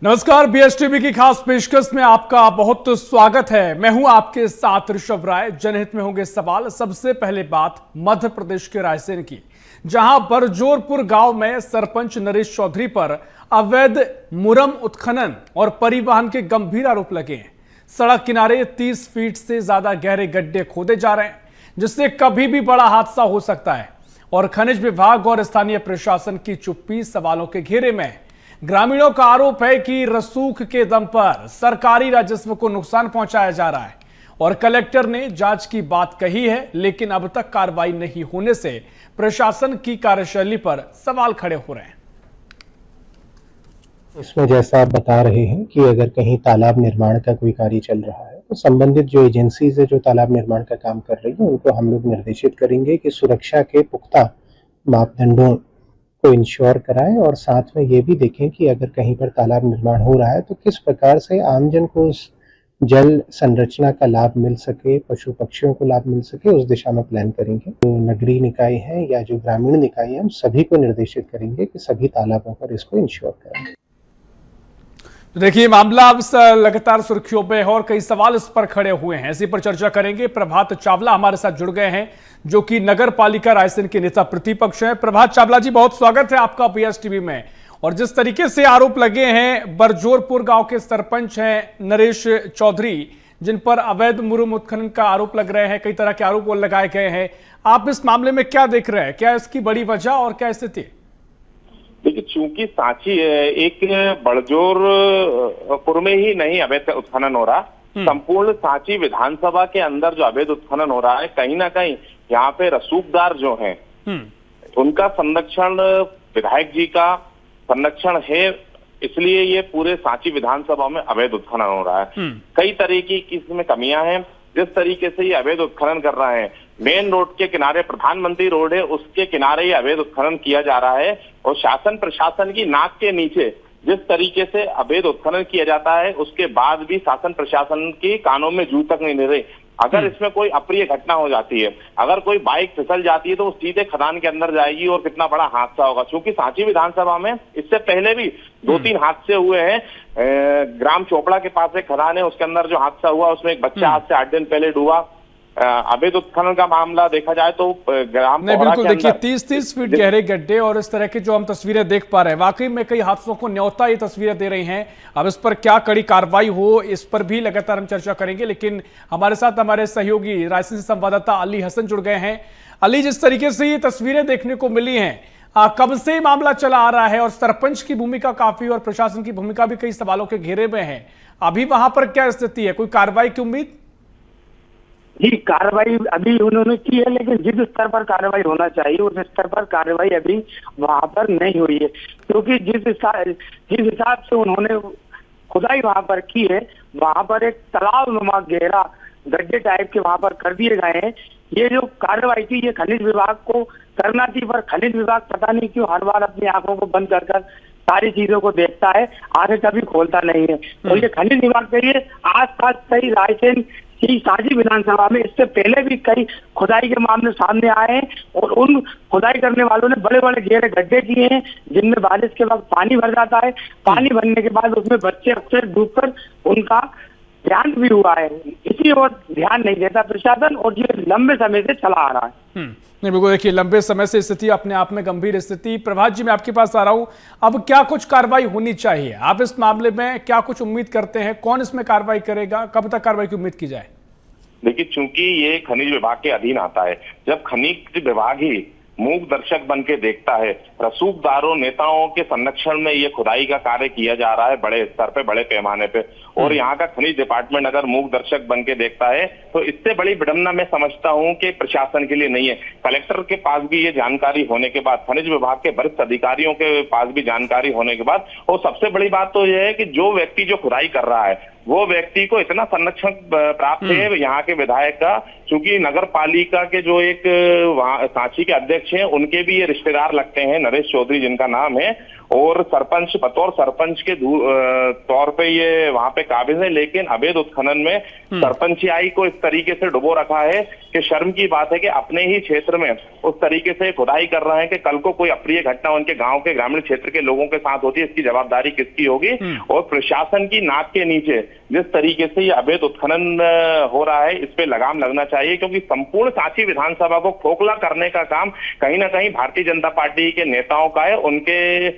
नमस्कार, बीएसटीवी की खास पेशकश में आपका बहुत स्वागत है। मैं हूं आपके साथ ऋषभ राय। जनहित में होंगे सवाल। सबसे पहले बात मध्य प्रदेश के रायसेन की, जहां बरजोरपुर गांव में सरपंच नरेश चौधरी पर अवैध मुरम उत्खनन और परिवहन के गंभीर आरोप लगे हैं। सड़क किनारे 30 फीट से ज्यादा गहरे गड्ढे खोदे जा रहे हैं, जिससे कभी भी बड़ा हादसा हो सकता है। और खनिज विभाग और स्थानीय प्रशासन की चुप्पी सवालों के घेरे में है। ग्रामीणों का आरोप है कि रसूख के दम पर सरकारी राजस्व को नुकसान पहुंचाया जा रहा है और कलेक्टर ने जांच की बात कही है, लेकिन अब तक कार्रवाई नहीं होने से प्रशासन की कार्यशैली पर सवाल खड़े हो रहे हैं। इसमें जैसा आप बता रहे हैं कि अगर कहीं तालाब निर्माण का कोई कार्य चल रहा है तो संबंधित जो एजेंसीज है जो तालाब निर्माण का काम कर रही है उनको हम लोग निर्देशित करेंगे कि सुरक्षा के पुख्ता मापदंडों को इंश्योर कराएं और साथ में ये भी देखें कि अगर कहीं पर तालाब निर्माण हो रहा है तो किस प्रकार से आमजन को उस जल संरचना का लाभ मिल सके, पशु पक्षियों को लाभ मिल सके, उस दिशा में प्लान करेंगे। जो नगरीय निकाय हैं या जो ग्रामीण निकाय हैं, हम सभी को निर्देशित करेंगे कि सभी तालाबों पर इसको इंश्योर करें। तो देखिए, मामला अब लगातार सुर्खियों में है और कई सवाल इस पर खड़े हुए हैं। इसी पर चर्चा करेंगे। प्रभात चावला हमारे साथ जुड़ गए हैं, जो कि नगर पालिका रायसेन के नेता प्रतिपक्ष हैं। प्रभात चावला जी, बहुत स्वागत है आपका बीएसटीवी में। और जिस तरीके से आरोप लगे हैं, बरजोरपुर गांव के सरपंच हैं नरेश चौधरी, जिन पर अवैध मुरम उत्खनन का आरोप लग रहे हैं, कई तरह के आरोप लगाए गए हैं। आप इस मामले में क्या देख रहे हैं? क्या इसकी बड़ी वजह और क्या स्थिति? देखिए, चूंकि सांची एक बड़जोरपुर में ही नहीं अवैध उत्खनन हो रहा, संपूर्ण सांची विधानसभा के अंदर जो अवैध उत्खनन हो रहा है, कहीं ना कहीं यहाँ पे रसूखदार जो हैं उनका संरक्षण, विधायक जी का संरक्षण है, इसलिए ये पूरे सांची विधानसभा में अवैध उत्खनन हो रहा है। कई तरीके की इसमें कमियां हैं। जिस तरीके से ये अवैध उत्खनन कर रहे हैं, मेन रोड के किनारे प्रधानमंत्री रोड है, उसके किनारे ये अवैध उत्खनन किया जा रहा है और शासन प्रशासन की नाक के नीचे जिस तरीके से अवैध उत्खनन किया जाता है, उसके बाद भी शासन प्रशासन की कानों में जू तक नहीं ले रही। अगर इसमें कोई अप्रिय घटना हो जाती है, अगर कोई बाइक फिसल जाती है, तो वो सीधे खदान के अंदर जाएगी और कितना बड़ा हादसा होगा। क्योंकि सांची विधानसभा में इससे पहले भी 2-3 हादसे हुए हैं। ग्राम चोपड़ा के पास एक खदान है, उसके अंदर जो हादसा हुआ उसमें एक बच्चा आज से 8 दिन पहले डूबा। अवैध उत्खनन का मामला देखा जाए तो ग्राम नहीं, बिल्कुल। देखिए, 30-30 फीट गहरे गड्ढे और इस तरह की जो हम तस्वीरें देख पा रहे हैं, वाकई में कई हादसों को न्योता ये तस्वीरें दे रही हैं। अब इस पर क्या कड़ी कार्रवाई हो, इस पर भी लगातार हम चर्चा करेंगे। लेकिन हमारे साथ हमारे सहयोगी रायसेन से संवाददाता अली हसन जुड़ गए हैं। अली, जिस तरीके से ये तस्वीरें देखने को मिली हैं, कब से मामला चला आ रहा है और सरपंच की भूमिका काफी और प्रशासन की भूमिका भी कई सवालों के घेरे में है, अभी वहां पर क्या स्थिति है? कोई कार्रवाई की उम्मीद? जी, कार्रवाई अभी उन्होंने की है, लेकिन जिस स्तर पर कार्रवाई होना चाहिए उस स्तर पर कार्रवाई अभी वहां पर नहीं हुई है। क्योंकि जिस हिसाब से उन्होंने खुदाई वहां पर की है, वहां पर एक तालाब नुमा गहरा गड्ढे टाइप के वहां पर कर दिए गए हैं। ये जो कार्रवाई थी ये खनिज विभाग को करना थी, पर खनिज विभाग पता नहीं क्यों हर बार अपनी आंखों को बंद कर सारी चीजों को देखता है, आगे कभी खोलता नहीं है। और ये खनिज विभाग के लिए आसपास कई रायसेन की सांची विधानसभा में इससे पहले भी कई खुदाई के मामले सामने आए हैं और उन खुदाई करने वालों ने बड़े बड़े गहरे गड्ढे किए हैं, जिनमें बारिश के वक्त पानी भर जाता है। पानी भरने के बाद उसमें बच्चे अक्सर डूबकर उनका ध्यान भी हुआ है। इसी ओर ध्यान नहीं देता प्रशासन और ये लंबे समय से चला आ रहा है। नहीं, बिल्कुल। देखिए, लंबे समय से स्थिति अपने आप में गंभीर स्थिति। प्रभात जी, मैं आपके पास आ रहा हूं। अब क्या कुछ कार्रवाई होनी चाहिए? आप इस मामले में क्या कुछ उम्मीद करते हैं? कौन इसमें कार्रवाई करेगा? कब तक कार्रवाई की उम्मीद की जाए? देखिए, चूंकि ये खनिज विभाग के अधीन आता है, जब खनिज विभाग ही मूक दर्शक बन के देखता है, रसूखदारों नेताओं के संरक्षण में ये खुदाई का कार्य किया जा रहा है बड़े स्तर पे, बड़े पैमाने पे, और यहाँ का खनिज डिपार्टमेंट अगर मूक दर्शक बन के देखता है, तो इससे बड़ी विडंबना मैं समझता हूँ कि प्रशासन के लिए नहीं है। कलेक्टर के पास भी ये जानकारी होने के बाद, खनिज विभाग के वरिष्ठ अधिकारियों के पास भी जानकारी होने के बाद, और सबसे बड़ी बात तो यह है कि जो व्यक्ति जो खुदाई कर रहा है वो व्यक्ति को इतना संरक्षण प्राप्त है यहाँ के विधायक का, क्योंकि नगर पालिका के जो एक सांची के अध्यक्ष हैं उनके भी ये रिश्तेदार लगते हैं, नरेश चौधरी जिनका नाम है, और सरपंच बतौर सरपंच के तौर पे ये वहां पे काबिज है, लेकिन अवैध उत्खनन में सरपंचियाई को इस तरीके से डुबो रखा है कि शर्म की बात है कि अपने ही क्षेत्र में उस तरीके से खुदाई कर रहे हैं कि कल को कोई अप्रिय घटना उनके गांव के ग्रामीण क्षेत्र के लोगों के साथ होती है, इसकी जवाबदारी किसकी होगी। और प्रशासन की नाक के नीचे जिस तरीके से ये अवैध उत्खनन हो रहा है, इस पे लगाम लगना चाहिए, क्योंकि संपूर्ण सांची विधानसभा को खोखला करने का काम कहीं ना कहीं भारतीय जनता पार्टी के नेताओं का है, उनके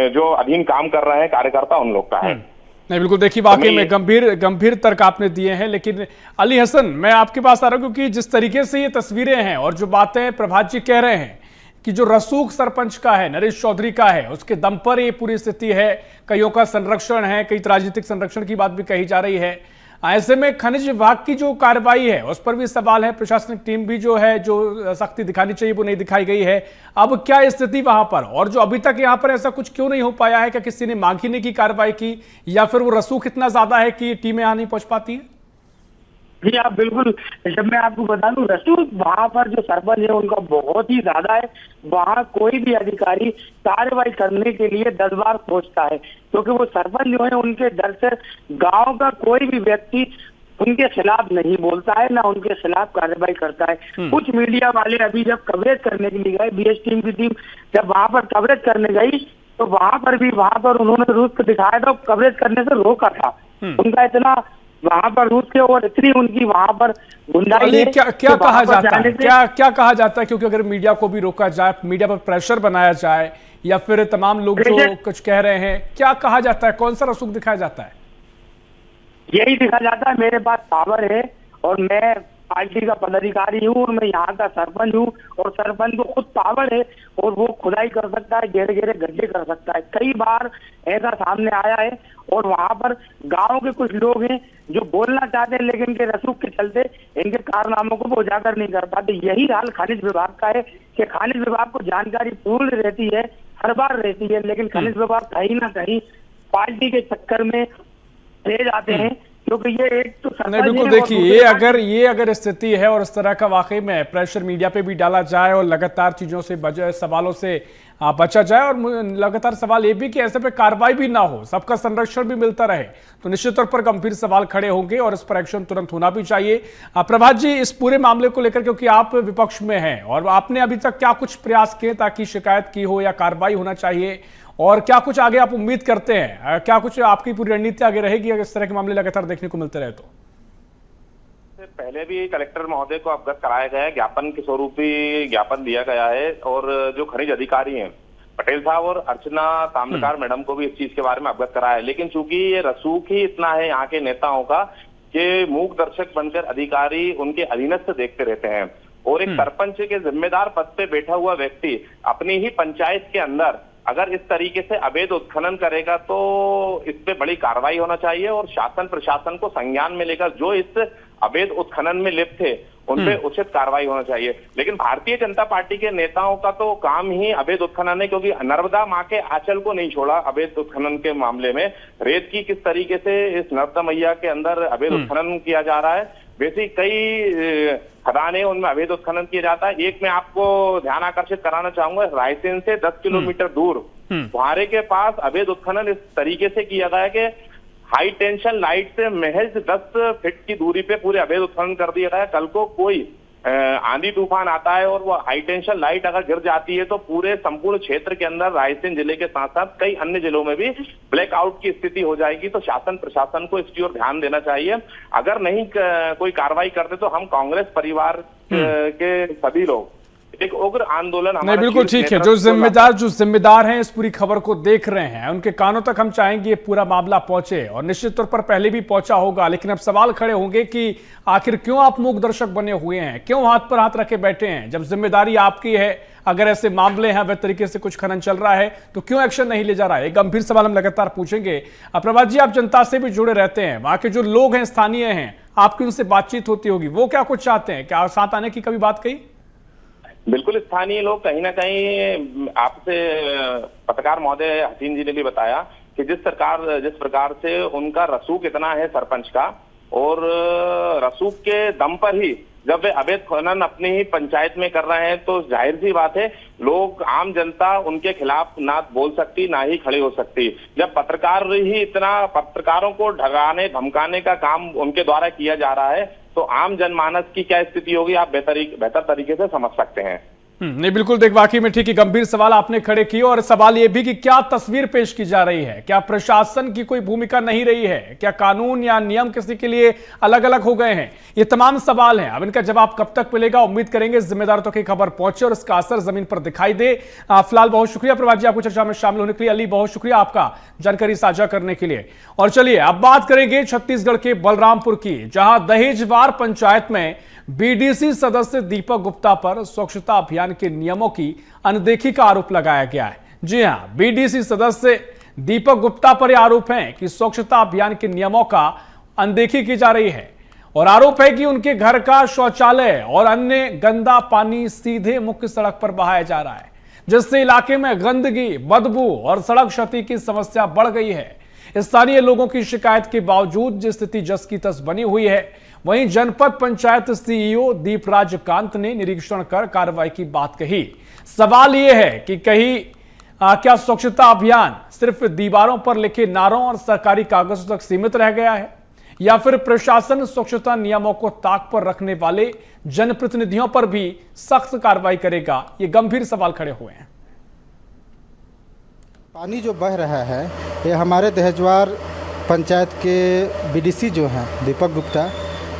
जो अधीन काम कर रहे हैं कार्यकर्ता उन लोग का है। नहीं, बिल्कुल देखिए, वाकई में गंभीर तर्क आपने दिए हैं। लेकिन अली हसन, मैं आपके पास आ रहा हूं क्योंकि जिस तरीके से ये तस्वीरें हैं और जो बातें प्रभात जी कह रहे हैं कि जो रसूख सरपंच का है, नरेश चौधरी का है, उसके दम पर ये पूरी स्थिति है, कईयों का संरक्षण है, कई राजनीतिक संरक्षण की बात भी कही जा रही है। ऐसे में खनिज विभाग की जो कार्रवाई है उस पर भी सवाल है, प्रशासनिक टीम भी जो है, जो सख्ती दिखानी चाहिए वो नहीं दिखाई गई है। अब क्या स्थिति वहां पर, और जो अभी तक यहां पर ऐसा कुछ क्यों नहीं हो पाया है? क्या किसी ने मांग ही नहीं की कार्रवाई की, या फिर वो रसूख इतना ज्यादा है कि टीमें यहां नहीं पहुंच पाती है? जी आप बिल्कुल, जब मैं आपको बता दूं, रसूख वहां पर जो सरपंच है उनका बहुत ही ज्यादा है। वहां कोई भी अधिकारी कार्रवाई करने के लिए 10 बार सोचता है, क्योंकि वो सरपंच जो है उनके डर से गांव का कोई भी व्यक्ति उनके खिलाफ नहीं बोलता है, ना उनके खिलाफ कार्रवाई करता है। कुछ मीडिया वाले अभी जब कवरेज करने के लिए गए, बीएस टीम की टीम जब वहां पर कवरेज करने गई, तो वहां पर उन्होंने रूस दिखाया था, कवरेज करने से रोका था। उनका इतना वहां पर रूस के और इतनी उनकी वहां पर गुंडाई है। क्या कहा जाता है, क्या कहा जाता है? क्योंकि अगर मीडिया को भी रोका जाए, मीडिया पर प्रेशर बनाया जाए, या फिर तमाम लोग जो कुछ कह रहे हैं, क्या कहा जाता है? कौन सा रसूख दिखाया जाता है? यही दिखा जाता है, मेरे पास पावर है और मैं पार्टी का पदाधिकारी हूँ और मैं यहाँ का सरपंच हूँ, और सरपंच को खुद पावर है और वो खुदाई कर सकता है, गहरे गहरे गड्ढे कर सकता है। कई बार ऐसा सामने आया है, और वहां पर गांव के कुछ लोग हैं जो बोलना चाहते हैं, लेकिन इनके रसूख के चलते इनके कारनामों को वो उजागर नहीं कर पाते। यही हाल खनिज विभाग का है कि खनिज विभाग को जानकारी पूर्ण रहती है, हर बार रहती है, लेकिन खनिज विभाग कहीं ना कहीं पार्टी के चक्कर में रह जाते हैं, क्योंकि ये एक तो नहीं, बिल्कुल देखिए, ये अगर स्थिति है और इस तरह का वाकई में प्रेशर मीडिया पे भी डाला जाए और लगातार चीजों से सवालों से बचा जाए, और लगातार सवाल ये भी कि ऐसे पे कार्रवाई भी ना हो, सबका संरक्षण भी मिलता रहे, तो निश्चित तौर पर गंभीर सवाल खड़े होंगे और इस पर एक्शन तुरंत होना भी चाहिए। प्रभात जी, इस पूरे मामले को लेकर, क्योंकि आप विपक्ष में हैं, और आपने अभी तक क्या कुछ प्रयास किए ताकि शिकायत की हो या कार्रवाई होना चाहिए, और क्या कुछ आगे आप उम्मीद करते हैं? क्या कुछ आपकी पूरी रणनीति आगे रहेगी अगर इस तरह के मामले लगातार देखने को मिलते रहे तो? पहले भी कलेक्टर महोदय को अवगत कराया गया है, ज्ञापन के स्वरूप ही ज्ञापन दिया गया है, और जो खनिज अधिकारी हैं पटेल साहब और अर्चना ताम्रकार मैडम को भी इस चीज के बारे में अवगत कराया है। लेकिन चूंकि ये रसूख ही इतना है यहाँ के नेताओं का कि मूक दर्शक बनकर अधिकारी उनके अधीनस्थ देखते रहते हैं, और एक सरपंच के जिम्मेदार पद पे बैठा हुआ व्यक्ति अपनी ही पंचायत के अंदर अगर इस तरीके से अवैध उत्खनन करेगा तो इस पे बड़ी कार्रवाई होना चाहिए, और शासन प्रशासन को संज्ञान में लेकर जो इस अवैध उत्खनन में लिप्त थे उन पे उचित कार्रवाई होना चाहिए। लेकिन भारतीय जनता पार्टी के नेताओं का तो काम ही अवैध उत्खनन है, क्योंकि नर्मदा माँ के आंचल को नहीं छोड़ा अवैध उत्खनन के मामले में। रेत की किस तरीके से इस नर्मदा मैया के अंदर अवैध उत्खनन किया जा रहा है, वैसे कई खदानें उनमें अवैध उत्खनन किया जाता है। एक मैं आपको ध्यान आकर्षित कराना चाहूंगा, रायसेन से 10 किलोमीटर दूर फुहारे के पास अवैध उत्खनन इस तरीके से किया गया है कि हाई टेंशन लाइट से महज 10 फीट की दूरी पे पूरे अवैध उत्खनन कर दिया गया है। कल को कोई आंधी तूफान आता है और वो हाई टेंशन लाइट अगर गिर जाती है तो पूरे संपूर्ण क्षेत्र के अंदर रायसेन जिले के साथ साथ कई अन्य जिलों में भी ब्लैकआउट की स्थिति हो जाएगी। तो शासन प्रशासन को इसकी ओर ध्यान देना चाहिए। अगर नहीं कोई कार्रवाई करते तो हम कांग्रेस परिवार के सभी लोग एक उग्र आंदोलन। नहीं, बिल्कुल ठीक है। जो जिम्मेदार हैं इस पूरी खबर को देख रहे हैं, उनके कानों तक हम चाहेंगे ये पूरा मामला पहुंचे, और निश्चित तौर पर पहले भी पहुंचा होगा, लेकिन अब सवाल खड़े होंगे कि आखिर क्यों आप मूक दर्शक बने हुए हैं, क्यों हाथ पर हाथ रखे बैठे हैं? जब जिम्मेदारी आपकी है, अगर ऐसे मामले हैं, वह तरीके से कुछ खनन चल रहा है, तो क्यों एक्शन नहीं ले जा रहा है? एक गंभीर सवाल हम लगातार पूछेंगे। प्रभात जी, आप जनता से भी जुड़े रहते हैं, वहां के जो लोग हैं, स्थानीय हैं, आपकी उनसे बातचीत होती होगी, वो क्या कुछ चाहते हैं? क्या साथ आने की कभी बात कही? बिल्कुल, स्थानीय लोग कहीं ना कहीं आपसे पत्रकार महोदय हसीन जी ने भी बताया कि जिस प्रकार से उनका रसूख इतना है सरपंच का, और रसूख के दम पर ही जब वे अवैध खनन अपनी ही पंचायत में कर रहे हैं तो जाहिर सी बात है लोग, आम जनता उनके खिलाफ ना बोल सकती ना ही खड़ी हो सकती। जब पत्रकार ही इतना पत्रकारों को डराने धमकाने का काम उनके द्वारा किया जा रहा है तो आम जनमानस की क्या स्थिति होगी आप बेहतर तरीके से समझ सकते हैं। नहीं, बिल्कुल देख, वाकई में ठीक ही गंभीर सवाल आपने खड़े किए। और सवाल यह भी कि क्या तस्वीर पेश की जा रही है, क्या प्रशासन की कोई भूमिका नहीं रही है, क्या कानून या नियम किसी के लिए अलग अलग हो गए हैं, ये तमाम सवाल हैं। अब इनका जवाब कब तक मिलेगा, उम्मीद करेंगे जिम्मेदारों तक ये खबर पहुंचे और इसका असर जमीन पर दिखाई दे। फिलहाल बहुत शुक्रिया प्रभात जी आपको चर्चा में शामिल होने के लिए। अली, बहुत शुक्रिया आपका जानकारी साझा करने के लिए। और चलिए अब बात करेंगे छत्तीसगढ़ के बलरामपुर की, जहां दहेजवार पंचायत में बीडीसी सदस्य दीपक गुप्ता पर स्वच्छता अभियान के नियमों की अनदेखी का आरोप लगाया गया है। जी हां, बीडीसी सदस्य दीपक गुप्ता पर यह आरोप है कि स्वच्छता अभियान के नियमों का अनदेखी की जा रही है और आरोप है कि उनके घर का शौचालय और अन्य गंदा पानी सीधे मुख्य सड़क पर बहाया जा रहा है, जिससे इलाके में गंदगी, बदबू और सड़क क्षति की समस्या बढ़ गई है। स्थानीय लोगों की शिकायत के बावजूद जो स्थिति जस की तस बनी हुई है, वहीं जनपद पंचायत सीईओ दीपराज कांत ने निरीक्षण कर कार्रवाई की बात कही। सवाल यह है कि कहीं क्या स्वच्छता अभियान सिर्फ दीवारों पर लिखे नारों और सरकारी कागजों तक सीमित रह गया है, या फिर प्रशासन स्वच्छता नियमों को ताक पर रखने वाले जनप्रतिनिधियों पर भी सख्त कार्रवाई करेगा? ये गंभीर सवाल खड़े हुए हैं। पानी जो बह रहा है ये हमारे दहेजवार पंचायत के बीडीसी जो हैं दीपक गुप्ता,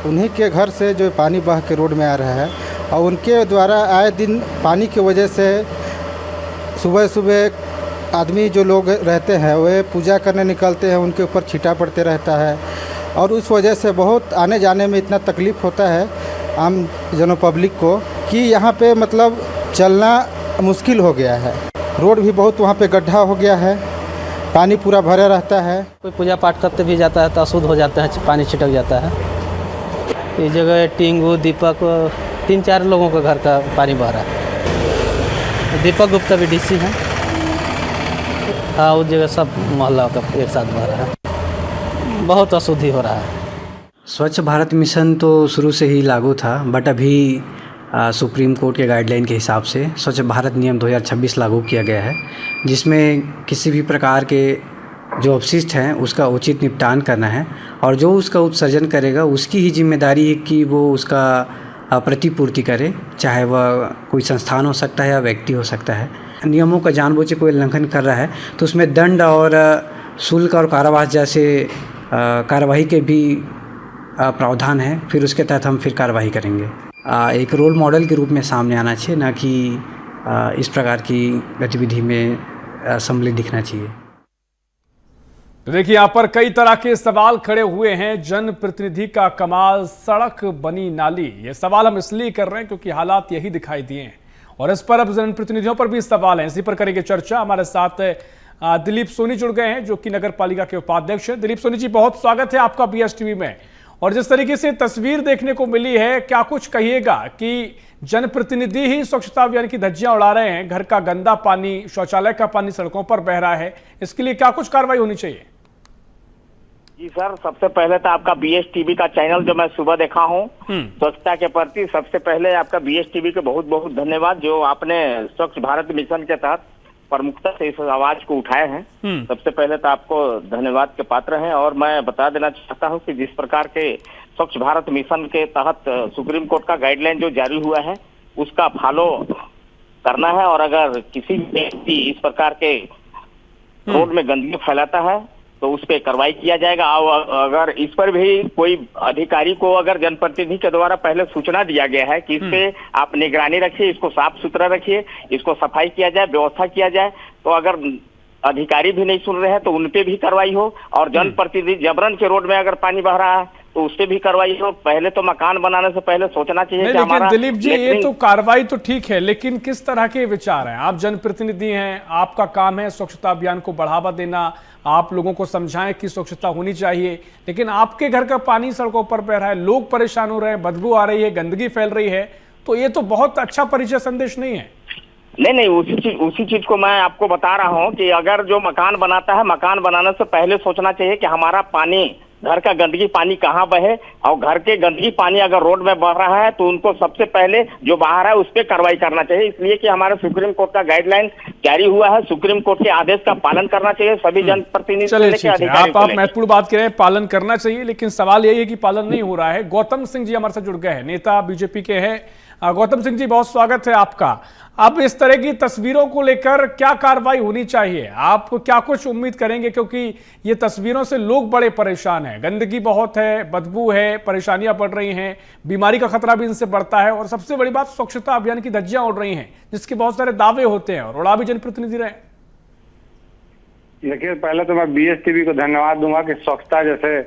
उन्हीं के घर से जो पानी बह के रोड में आ रहा है और उनके द्वारा आए दिन पानी की वजह से सुबह सुबह आदमी जो लोग रहते हैं वे पूजा करने निकलते हैं, उनके ऊपर छींटा पड़ते रहता है और उस वजह से बहुत आने जाने में इतना तकलीफ़ होता है आम जनो पब्लिक को कि यहाँ पे मतलब चलना मुश्किल हो गया है। रोड भी बहुत वहाँ पे गड्ढा हो गया है, पानी पूरा भरा रहता है। कोई पूजा पाठ करते भी जाता है तो अशुद्ध हो जाता है, पानी छिटक जाता है। इस जगह टिंगू, दीपक, 3-4 लोगों का घर का पानी बह रहा है। दीपक गुप्ता बीडीसी हैं। हाँ, उस जगह सब मोहल्ला का एक साथ बह रहा है, बहुत अशुद्धि हो रहा है। स्वच्छ भारत मिशन तो शुरू से ही लागू था, बट अभी सुप्रीम कोर्ट के गाइडलाइन के हिसाब से स्वच्छ भारत नियम 2026 लागू किया गया है, जिसमें किसी भी प्रकार के जो अपशिष्ट हैं उसका उचित निपटान करना है और जो उसका उत्सर्जन करेगा उसकी ही जिम्मेदारी है कि वो उसका प्रतिपूर्ति करे, चाहे वह कोई संस्थान हो सकता है या व्यक्ति हो सकता है। नियमों का जानबूझ के कोई उल्लंघन कर रहा है तो उसमें दंड और शुल्क और कारावास जैसे कार्रवाई के भी प्रावधान है, फिर उसके तहत हम फिर कार्रवाई करेंगे। एक रोल मॉडल के रूप में सामने आना चाहिए, ना कि इस प्रकार की गतिविधि में सम्मिलित दिखना चाहिए। तो देखिए, यहां पर कई तरह के सवाल खड़े हुए हैं। जनप्रतिनिधि का कमाल, सड़क बनी नाली। ये सवाल हम इसलिए कर रहे हैं क्योंकि हालात यही दिखाई दिए हैं और इस पर अब जनप्रतिनिधियों पर भी सवाल हैं। इसी पर करेंगे चर्चा। हमारे साथ दिलीप सोनी जुड़ गए हैं जो कि नगर पालिका के उपाध्यक्ष हैं। दिलीप सोनी जी, बहुत स्वागत है आपका BSTV में। और जिस तरीके से तस्वीर देखने को मिली है, क्या कुछ कहिएगा कि जनप्रतिनिधि ही स्वच्छता अभियान की धज्जियां उड़ा रहे हैं, घर का गंदा पानी, शौचालय का पानी सड़कों पर बह रहा है, इसके लिए क्या कुछ कार्रवाई होनी चाहिए? जी सर, सबसे पहले तो आपका BSTV का चैनल जो मैं सुबह देखा हूँ स्वच्छता के प्रति, सबसे पहले आपका BSTV के बहुत बहुत धन्यवाद जो आपने स्वच्छ भारत मिशन के तहत प्रमुखता से इस आवाज को उठाए हैं। सबसे पहले तो आपको धन्यवाद के पात्र हैं। और मैं बता देना चाहता हूं कि जिस प्रकार के स्वच्छ भारत मिशन के तहत सुप्रीम कोर्ट का गाइडलाइन जो जारी हुआ है उसका फॉलो करना है और अगर किसी व्यक्ति इस प्रकार के रोड में गंदगी फैलाता है तो उस पर कार्रवाई किया जाएगा। और अगर इस पर भी कोई अधिकारी को अगर जनप्रतिनिधि के द्वारा पहले सूचना दिया गया है कि इस पे आप निगरानी रखिए, इसको साफ सुथरा रखिए, इसको सफाई किया जाए, व्यवस्था किया जाए, तो अगर अधिकारी भी नहीं सुन रहे हैं तो उनपे भी कार्रवाई हो। और जनप्रतिनिधि जबरन के रोड में अगर पानी बह रहा है तो उस पर भी कार्रवाई हो। पहले तो मकान बनाने से पहले सोचना चाहिए कि हमारा। दिलीप जी, ये तो कार्रवाई तो ठीक है, लेकिन किस तरह के विचार हैं? आप जनप्रतिनिधि हैं, आपका काम है स्वच्छता अभियान को बढ़ावा देना, आप लोगों को समझाएं कि स्वच्छता होनी चाहिए, लेकिन आपके घर का पानी सड़कों पर बह रहा है, लोग परेशान हो रहे हैं, बदबू आ रही है, गंदगी फैल रही है, तो ये तो बहुत अच्छा परिचय संदेश नहीं है। नहीं, उसी चीज को मैं आपको बता रहा हूँ कि अगर जो मकान बनाता है, मकान बनाने से पहले सोचना चाहिए कि हमारा पानी घर का गंदगी पानी कहाँ बहे, और घर के गंदगी पानी अगर रोड में बह रहा है तो उनको सबसे पहले जो बाहर है उस पर कार्रवाई करना चाहिए। इसलिए कि हमारे सुप्रीम कोर्ट का गाइडलाइन जारी हुआ है, सुप्रीम कोर्ट के आदेश का पालन करना चाहिए सभी जनप्रतिनिधि से लेकर अधिकारी। आप महत्वपूर्ण बात करें, पालन करना चाहिए, लेकिन सवाल यही है कि पालन नहीं हो रहा है। गौतम सिंह जी हमारे साथ जुड़ गए हैं, नेता बीजेपी के हैं। गौतम सिंह जी, बहुत स्वागत है आपका। अब इस तरह की तस्वीरों को लेकर क्या कार्रवाई होनी चाहिए, आप क्या कुछ उम्मीद करेंगे? क्योंकि ये तस्वीरों से लोग बड़े परेशान हैं, गंदगी बहुत है, बदबू है, परेशानियां बढ़ रही हैं, बीमारी का खतरा भी इनसे बढ़ता है, और सबसे बड़ी बात स्वच्छता अभियान की धज्जियां उड़ रही हैं जिसके बहुत सारे दावे होते हैं और उड़ा भी जनप्रतिनिधि रहे। देखिए, पहले तो मैं बीएसटीवी को धन्यवाद दूंगा कि स्वच्छता जैसे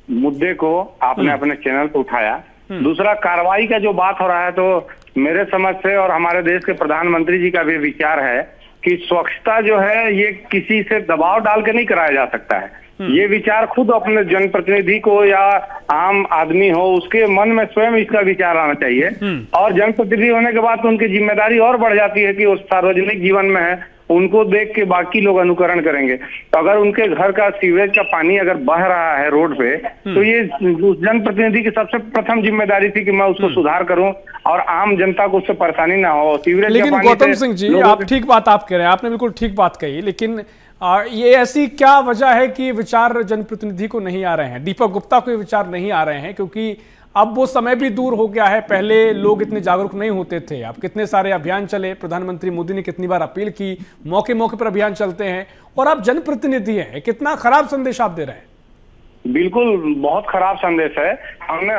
मुद्दे को आपने अपने चैनल पर उठाया। दूसरा, कार्रवाई का जो बात हो रहा है, तो मेरे समझ से और हमारे देश के प्रधानमंत्री जी का भी विचार है कि स्वच्छता जो है ये किसी से दबाव डाल के नहीं कराया जा सकता है। ये विचार खुद अपने जनप्रतिनिधि को या आम आदमी हो उसके मन में स्वयं इसका विचार आना चाहिए। और जनप्रतिनिधि होने के बाद तो उनकी जिम्मेदारी और बढ़ जाती है कि वो सार्वजनिक जीवन में है, उनको देख के बाकी लोग अनुकरण करेंगे। तो अगर उनके घर का सीवेज का पानी अगर बह रहा है रोड पे, तो ये उस जनप्रतिनिधि की सबसे प्रथम जिम्मेदारी थी कि मैं उसको सुधार करूं और आम जनता को उससे परेशानी ना हो। सीवरेज लेकिन गौतम सिंह जी, आप ठीक बात आप कह रहे हैं, आपने बिल्कुल ठीक बात कही, लेकिन ये ऐसी क्या वजह है कि विचार जनप्रतिनिधि को नहीं आ रहे हैं, दीपक गुप्ता को ये विचार नहीं आ रहे हैं? क्योंकि अब वो समय भी दूर हो गया है, पहले लोग इतने जागरूक नहीं होते थे। अब कितने सारे अभियान चले, प्रधानमंत्री मोदी ने कितनी बार अपील की, मौके मौके पर अभियान चलते हैं, और आप जनप्रतिनिधि हैं, कितना खराब संदेश आप दे रहे हैं। बिल्कुल बहुत खराब संदेश है।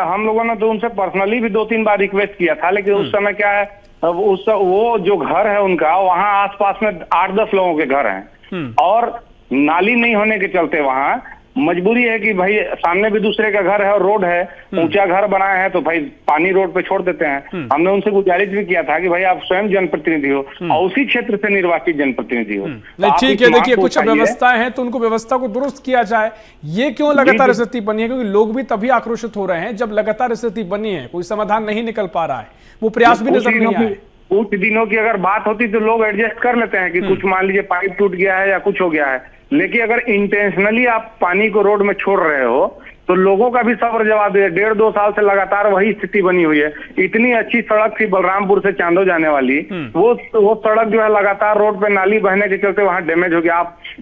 हम लोगों ने तो उनसे पर्सनली भी 2-3 बार रिक्वेस्ट किया था, लेकिन उस समय क्या है, वो जो घर है उनका, वहाँ आसपास में 8-10 लोगों के घर हैं और नाली नहीं होने के चलते वहाँ मजबूरी है कि भाई सामने भी दूसरे का घर है और रोड है, ऊंचा घर बनाए हैं तो भाई पानी रोड पे छोड़ देते हैं। हमने उनसे गुजारिश भी किया था कि भाई आप स्वयं जनप्रतिनिधि हो और उसी क्षेत्र से निर्वाचित जनप्रतिनिधि हो। नहीं, ठीक है, देखिए कुछ व्यवस्थाएं हैं तो उनको व्यवस्था को दुरुस्त किया जाए। ये क्यों लगातार स्थिति बनी है? क्योंकि लोग भी तभी आक्रोशित हो रहे हैं जब लगातार स्थिति बनी है, कोई समाधान नहीं निकल पा रहा है, वो प्रयास भी नजर नहीं आए। कुछ दिनों की अगर बात होती तो लोग एडजस्ट कर लेते हैं कि कुछ मान लीजिए पाइप टूट गया है या कुछ हो गया है, लेकिन अगर इंटेंशनली आप पानी को रोड में छोड़ रहे हो तो लोगों का भी सब्र जवाब दे। 1.5-2 साल से लगातार वही स्थिति बनी हुई है। इतनी अच्छी सड़क थी बलरामपुर से चांदो जाने वाली, वो सड़क जो है लगातार रोड पे नाली बहने के चलते वहां डैमेज हो गया।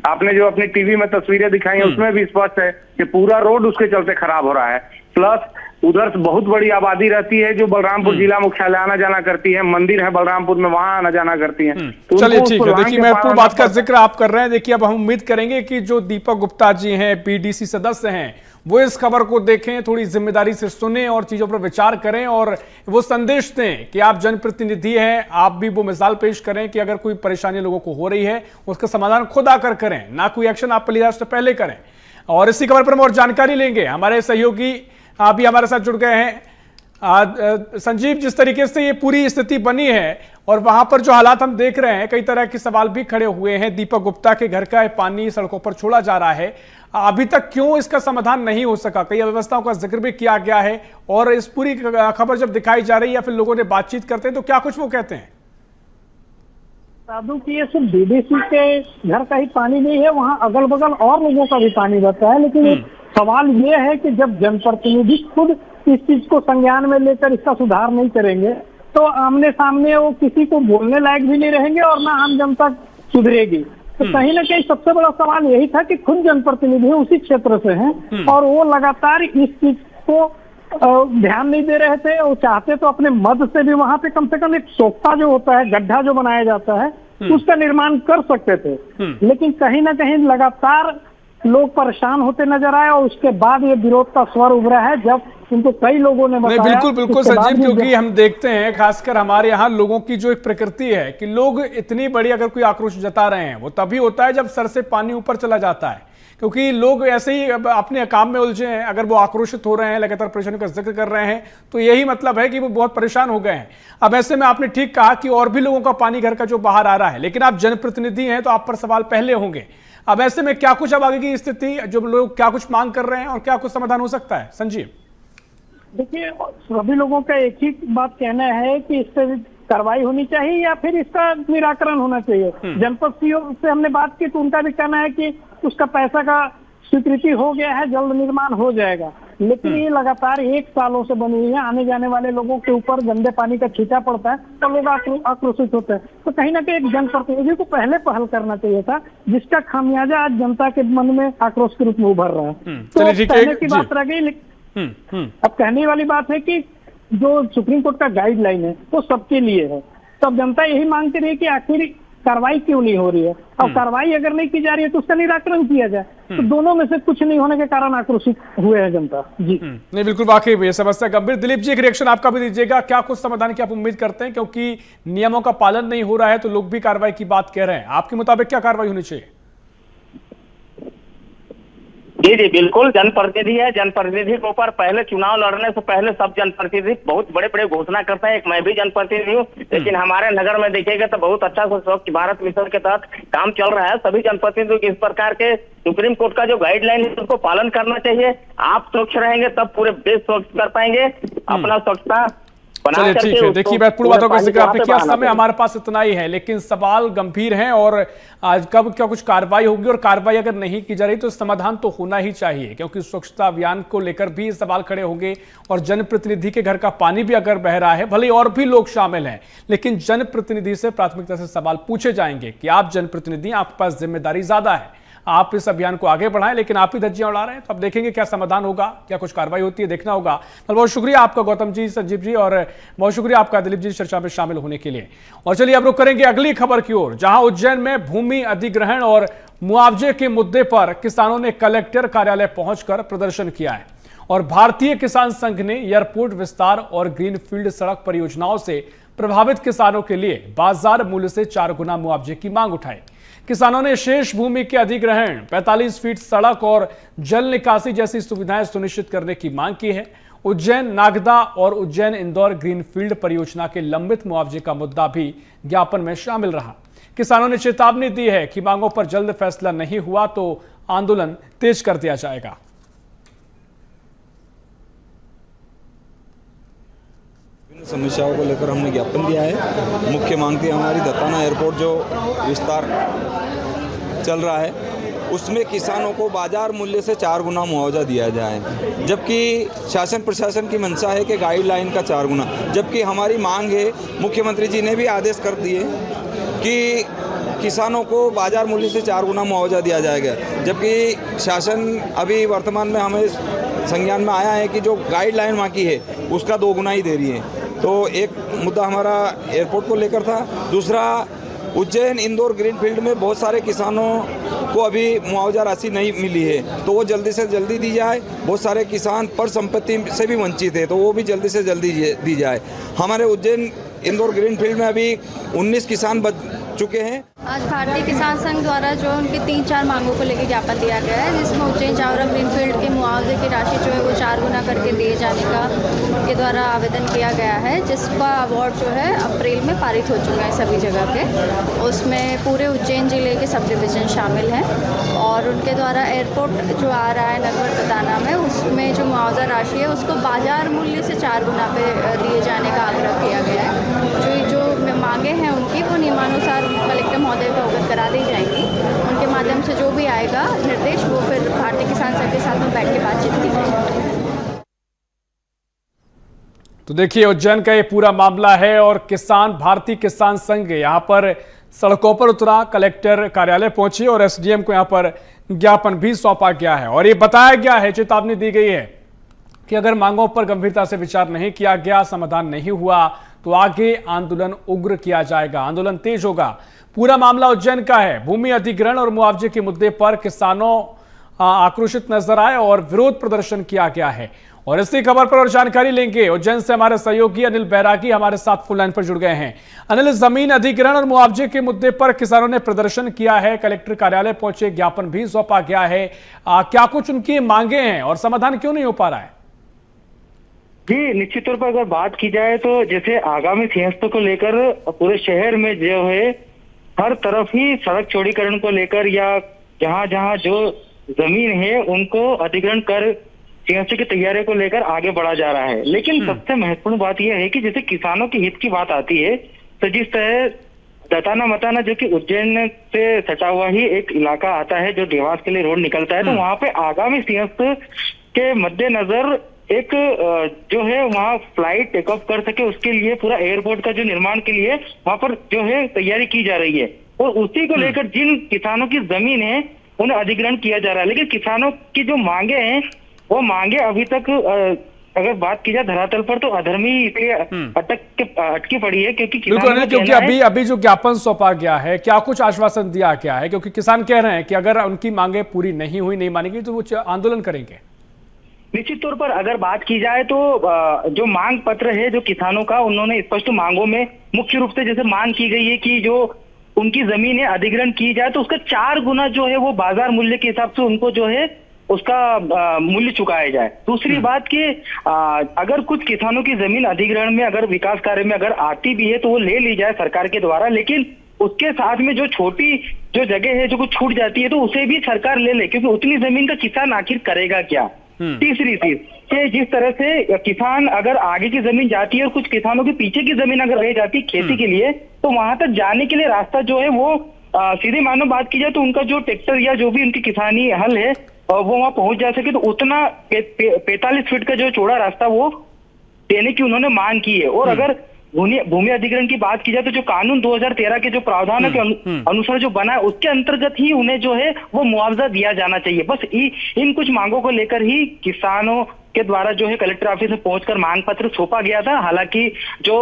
आपने जो अपनी टीवी में तस्वीरें दिखाई हैं उसमें भी स्पष्ट है कि पूरा रोड उसके चलते खराब हो रहा है। प्लस उधर बहुत बड़ी आबादी रहती है जो बलरामपुर जिला मुख्यालय आना जाना करती है, मंदिर है बलरामपुर में, वहां आना जाना करती है। तो चलिए ठीक है, देखिए महत्वपूर्ण बात का जिक्र आप कर रहे हैं। देखिए अब हम उम्मीद करेंगे कि जो दीपक गुप्ता जी हैं, पीडीसी सदस्य हैं, वो इस खबर को देखें, थोड़ी जिम्मेदारी से सुने और चीजों पर विचार करें और वो संदेश दें कि आप जनप्रतिनिधि हैं, आप भी वो मिसाल पेश करें कि अगर कोई परेशानी लोगों को हो रही है उसका समाधान खुद आकर करें, ना कोई एक्शन आप लिया उससे पहले करें। और इसी खबर पर हम और जानकारी लेंगे, हमारे सहयोगी आप भी हमारे साथ जुड़ गए हैं। संजीव, जिस तरीके से ये पूरी स्थिति बनी है और वहां पर जो हालात हम देख रहे हैं, कई तरह के सवाल भी खड़े हुए हैं। दीपक गुप्ता के घर का पानी सड़कों पर छोड़ा जा रहा है, अभी तक क्यों इसका समाधान नहीं हो सका? कई अव्यवस्थाओं का जिक्र भी किया गया है और इस पूरी खबर जब दिखाई जा रही है या फिर लोगों ने बातचीत करते हैं तो क्या कुछ वो कहते हैं? साधु की ये सिर्फ बीडीसी के घर का ही पानी नहीं है, वहाँ अगल बगल और लोगों का भी पानी बहता है। लेकिन सवाल ये है कि जब जनप्रतिनिधि खुद इस चीज को संज्ञान में लेकर इसका सुधार नहीं करेंगे तो आमने सामने वो किसी को बोलने लायक भी नहीं रहेंगे और ना आम जनता सुधरेगी। तो कहीं ना कहीं सबसे बड़ा सवाल यही था कि खुद जनप्रतिनिधि उसी क्षेत्र से हैं और वो लगातार इस चीज को ध्यान नहीं दे रहे थे। वो चाहते तो अपने मद से भी वहां पे कम से कम एक सोखता जो होता है, गड्ढा जो बनाया जाता है, उसका निर्माण कर सकते थे। लेकिन कहीं ना कहीं लगातार लोग परेशान होते नजर आए और उसके बाद ये विरोध का स्वर उभरा है जब उनको कई लोगों ने बताया। बिल्कुल बिल्कुल संजीव, क्योंकि हम देखते हैं खासकर हमारे यहाँ लोगों की जो एक प्रकृति है कि लोग इतनी बड़ी अगर कोई आक्रोश जता रहे हैं वो तभी होता है जब सर से पानी ऊपर चला जाता है, क्योंकि लोग ऐसे ही अपने काम में उलझे हैं। अगर वो आक्रोशित हो रहे हैं, लगातार परेशानी का जिक्र कर रहे हैं, तो यही मतलब है कि वो बहुत परेशान हो गए हैं। अब ऐसे में आपने ठीक कहा कि और भी लोगों का पानी घर का जो बाहर आ रहा है, लेकिन आप जनप्रतिनिधि हैं तो आप पर सवाल पहले होंगे। अब ऐसे में क्या कुछ अब आगे की स्थिति, जो लोग क्या कुछ मांग कर रहे हैं और क्या कुछ समाधान हो सकता है? संजीव, देखिए सभी लोगों का एक ही बात कहना है कि इस पर कार्रवाई होनी चाहिए या फिर इसका निराकरण होना चाहिए। जनपद सीओ से हमने बात की तो उनका भी कहना है कि उसका पैसा का स्वीकृति हो गया है, जल्द निर्माण हो जाएगा, लेकिन ये लगातार 1 सालों से बनी हुई है। आने जाने वाले लोगों के ऊपर गंदे पानी का छींटा पड़ता है तो लोग आक्रोशित होते हैं। तो कहीं ना कहीं एक जनप्रतिनिधि को पहले पहल करना चाहिए था, जिसका खामियाजा आज जनता के मन में आक्रोश के रूप में उभर रहा है। तो कहने की बात रह गई, अब कहने वाली बात है कि जो सुप्रीम कोर्ट का गाइडलाइन है वो सबके लिए है। तो अब जनता यही मांगती रही कि आखिर कार्रवाई क्यों नहीं हो रही है। अब कार्रवाई अगर नहीं की जा रही है तो उसका निराकरण किया जाए। तो दोनों में से कुछ नहीं होने के कारण आक्रोशित हुए हैं जनता। जी नहीं, बिल्कुल वाकई में समस्या गंभीर। दिलीप जी, एक रिएक्शन आपका भी दीजिएगा, क्या कुछ समाधान की आप उम्मीद करते हैं, क्योंकि नियमों का पालन नहीं हो रहा है तो लोग भी कार्रवाई की बात कह रहे हैं। आपके मुताबिक क्या कार्रवाई होनी चाहिए? जी जी बिल्कुल, जनप्रतिनिधि है, जनप्रतिनिधि के ऊपर पहले चुनाव लड़ने से पहले सब जनप्रतिनिधि बहुत बड़े बड़े घोषणा करते हैं। एक मैं भी जनप्रतिनिधि हूँ, लेकिन हमारे नगर में देखिएगा तो बहुत अच्छा से स्वच्छ भारत मिशन के तहत काम चल रहा है। सभी जनप्रतिनिधियों को इस प्रकार के सुप्रीम कोर्ट का जो गाइडलाइन है उसको पालन करना चाहिए। आप स्वच्छ रहेंगे तब पूरे देश स्वच्छ कर पाएंगे। अपना स्वच्छता चलिए ठीक है। देखिए, महत्वपूर्ण बातों का जिक्र आपने किया। समय हमारे पास इतना ही है, लेकिन सवाल गंभीर हैं और आज कब क्या कुछ कार्रवाई होगी, और कार्रवाई अगर नहीं की जा रही तो समाधान तो होना ही चाहिए, क्योंकि स्वच्छता अभियान को लेकर भी सवाल खड़े होंगे और जनप्रतिनिधि के घर का पानी भी अगर बह रहा है, भले और भी लोग शामिल हैं, लेकिन जनप्रतिनिधि से प्राथमिकता से सवाल पूछे जाएंगे कि आप जनप्रतिनिधि, आपके पास जिम्मेदारी ज्यादा है, आप इस अभियान को आगे बढ़ाएं, लेकिन आप ही धज्जियां उड़ा रहे हैं। तो अब देखेंगे क्या समाधान होगा, क्या कुछ कार्रवाई होती है, देखना होगा। बहुत शुक्रिया आपका गौतम जी, संजीव जी, और बहुत शुक्रिया आपका दिलीप जी चर्चा में शामिल होने के लिए। और चलिए अब रुक करेंगे अगली खबर की ओर, जहां उज्जैन में भूमि अधिग्रहण और मुआवजे के मुद्दे पर किसानों ने कलेक्टर कार्यालय पहुंचकर प्रदर्शन किया है और भारतीय किसान संघ ने एयरपोर्ट विस्तार और ग्रीनफील्ड सड़क परियोजनाओं से प्रभावित किसानों के लिए बाजार मूल्य से 4 गुना मुआवजे की मांग उठाई। किसानों ने शेष भूमि के अधिग्रहण, 45 फीट सड़क और जल निकासी जैसी सुविधाएं सुनिश्चित करने की मांग की है। उज्जैन नागदा और उज्जैन इंदौर ग्रीनफील्ड परियोजना के लंबित मुआवजे का मुद्दा भी ज्ञापन में शामिल रहा। किसानों ने चेतावनी दी है कि मांगों पर जल्द फैसला नहीं हुआ तो आंदोलन तेज कर दिया जाएगा। समस्याओं को लेकर हमने ज्ञापन दिया है। मुख्य मांग थी हमारी दत्ताना एयरपोर्ट जो विस्तार चल रहा है उसमें किसानों को बाजार मूल्य से 4 गुना मुआवजा दिया जाए, जबकि शासन प्रशासन की मंशा है कि गाइडलाइन का 4 गुना, जबकि हमारी मांग है, मुख्यमंत्री जी ने भी आदेश कर दिए कि किसानों को बाजार मूल्य से 4 गुना मुआवजा दिया जाएगा, जबकि शासन अभी वर्तमान में हमें संज्ञान में आया है कि जो गाइडलाइन वहाँ की है उसका 2 गुना ही दे रही है। तो एक मुद्दा हमारा एयरपोर्ट को लेकर था। दूसरा, उज्जैन इंदौर ग्रीनफील्ड में बहुत सारे किसानों को अभी मुआवजा राशि नहीं मिली है, तो वो जल्दी से जल्दी दी जाए। बहुत सारे किसान पर संपत्ति से भी वंचित है, तो वो भी जल्दी से जल्दी दी जाए। हमारे उज्जैन इंदौर ग्रीनफील्ड में अभी 19 किसान बच चुके हैं। आज भारतीय किसान संघ द्वारा जो उनकी 3-4 मांगों को लेकर ज्ञापन दिया गया है, जिसमें उज्जैन चावड़ा ग्रीनफील्ड के मुआवजे की राशि जो है वो 4 गुना करके दिए जाने का के द्वारा आवेदन किया गया है, जिसका अवार्ड जो है अप्रैल में पारित हो चुका है सभी जगह पे। उसमें पूरे उज्जैन जिले के सब डिवीज़न शामिल हैं और उनके द्वारा एयरपोर्ट जो आ रहा है नगवर दत्ताना में, उसमें जो मुआवजा राशि है उसको बाजार मूल्य से 4 गुना पे दिए जाने का आग्रह किया गया है। जो मांगे हैं उनकी वो नियमानुसार कलेक्टर महोदय को अवगत करा दी जाएंगी। उनके माध्यम से जो भी आएगा निर्देश वो फिर भारतीय किसान संघ के साथ में बैठ के बातचीत की जाएगी। तो देखिए, उज्जैन का ये पूरा मामला है और भारतीय किसान संघ यहाँ पर सड़कों पर उतरा, कलेक्टर कार्यालय पहुंची और एसडीएम को यहाँ पर ज्ञापन भी सौंपा गया है और ये बताया गया है, चेतावनी दी गई है कि अगर मांगों पर गंभीरता से विचार नहीं किया गया, समाधान नहीं हुआ तो आगे आंदोलन उग्र किया जाएगा, आंदोलन तेज होगा। पूरा मामला उज्जैन का है। भूमि अधिग्रहण और मुआवजे के मुद्दे पर किसानों आक्रोशित नजर आए और विरोध प्रदर्शन किया गया है। और इसी खबर पर और जानकारी लेंगे उज्जैन से हमारे सहयोगी अनिल बैरागी हमारे साथ फोन लाइन पर जुड़ गए हैं। अनिल, जमीन अधिग्रहण और मुआवजे के मुद्दे पर किसानों ने प्रदर्शन किया है, कलेक्टर कार्यालय पहुंचे, ज्ञापन भी सौंपा गया है, क्या कुछ उनकी मांगे हैं और समाधान क्यों नहीं हो पा रहा है? जी, निश्चित तौर पर अगर बात की जाए तो जैसे आगामी सियासतों को लेकर पूरे शहर में जो है हर तरफ ही सड़क चौड़ीकरण को लेकर या जहां जहां जो जमीन है उनको अधिग्रहण कर सियासत की तैयारी को लेकर आगे बढ़ा जा रहा है। लेकिन सबसे महत्वपूर्ण बात यह है कि जैसे किसानों के हित की बात आती है तो जिस तरह दताना मताना जो कि उज्जैन से सटा हुआ ही एक इलाका आता है जो देवास के लिए रोड निकलता है, तो वहाँ पे आगामी सिंहस्थ के मद्देनजर एक जो है वहाँ फ्लाइट टेक ऑफ कर सके उसके लिए पूरा एयरपोर्ट का जो निर्माण के लिए वहाँ पर जो है तैयारी की जा रही है। और उसी को लेकर जिन किसानों की जमीन है उन्हें अधिग्रहण किया जा रहा है, लेकिन किसानों की जो मांगे हैं वो मांगे अभी तक अगर बात की जाए धरातल पर तो अधर्मी इसलिए अटकी पड़ी है क्योंकि अभी जो ज्ञापन सौंपा गया है, क्या कुछ आश्वासन दिया गया है? क्योंकि किसान कह रहे हैं कि अगर उनकी मांगे पूरी नहीं हुई, नहीं मानेंगी तो वो आंदोलन करेंगे। निश्चित तौर पर अगर बात की जाए तो जो मांग पत्र है जो किसानों का, उन्होंने स्पष्ट मांगों में मुख्य रूप से जैसे मांग की गई है कि जो उनकी जमीन है अधिग्रहण की जाए तो उसका 4 गुना जो है वो बाजार मूल्य के हिसाब से उनको जो है उसका मूल्य चुकाया जाए। दूसरी बात कि अगर कुछ किसानों की जमीन अधिग्रहण में अगर विकास कार्य में अगर आती भी है तो वो ले ली जाए सरकार के द्वारा, लेकिन उसके साथ में जो छोटी जो जगह है जो कुछ छूट जाती है तो उसे भी सरकार ले ले, क्योंकि उतनी जमीन का किसान आखिर करेगा क्या। तीसरी चीज कि जिस तरह से किसान अगर आगे की जमीन जाती है और कुछ किसानों के पीछे की जमीन अगर रह जाती है खेती के लिए, तो वहां तक जाने के लिए रास्ता जो है वो सीधे मानो बात की जाए तो उनका जो ट्रैक्टर या जो भी उनकी किसानी हल है वो वहां पहुंच जा सके, तो उतना 45 फीट का जो चौड़ा रास्ता वो देने की उन्होंने मांग की है। और अगर भूमि अधिग्रहण की बात की जाए तो जो कानून 2013 के जो प्रावधानों के अनुसार जो बना है उसके अंतर्गत ही उन्हें जो है वो मुआवजा दिया जाना चाहिए। बस इन कुछ मांगों को लेकर ही किसानों के द्वारा जो है कलेक्टर ऑफिस में पहुंचकर मांग पत्र सौंपा गया था। हालांकि जो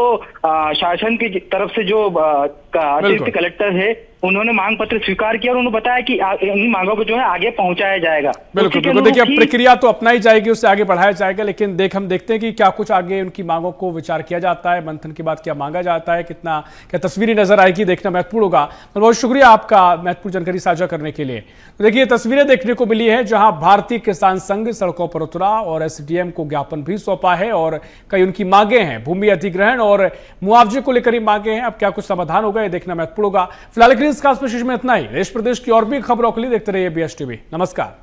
शासन की तरफ से जो अतिरिक्त कलेक्टर है उन्होंने मांग पत्र स्वीकार किया और उन्होंने बताया कि इन मांगों को जो है आगे पहुंचाया जाएगा। बिल्कुल देखिए, प्रक्रिया तो अपनाई जाएगी, उससे आगे बढ़ाया जाएगा, लेकिन हम देखते हैं कि क्या कुछ आगे उनकी मांगों को विचार किया जाता है, मंथन के बाद क्या मांगा जाता है, क्या तस्वीरें नजर आएगी, देखना महत्वपूर्ण होगा। बहुत शुक्रिया आपका महत्वपूर्ण जानकारी साझा करने के लिए। तो देखिए, तस्वीरें देखने को मिली है जहां भारतीय किसान संघ सड़कों पर उतरा और एसडीएम को ज्ञापन भी सौंपा है और कई उनकी मांगे हैं, भूमि अधिग्रहण और मुआवजे को लेकर ही मांगे हैं। अब क्या कुछ समाधान होगा ये देखना महत्वपूर्ण होगा। फिलहाल इस खास पेश में इतना ही। देश प्रदेश की और भी खबरों के लिए देखते रहिए BSTV। नमस्कार।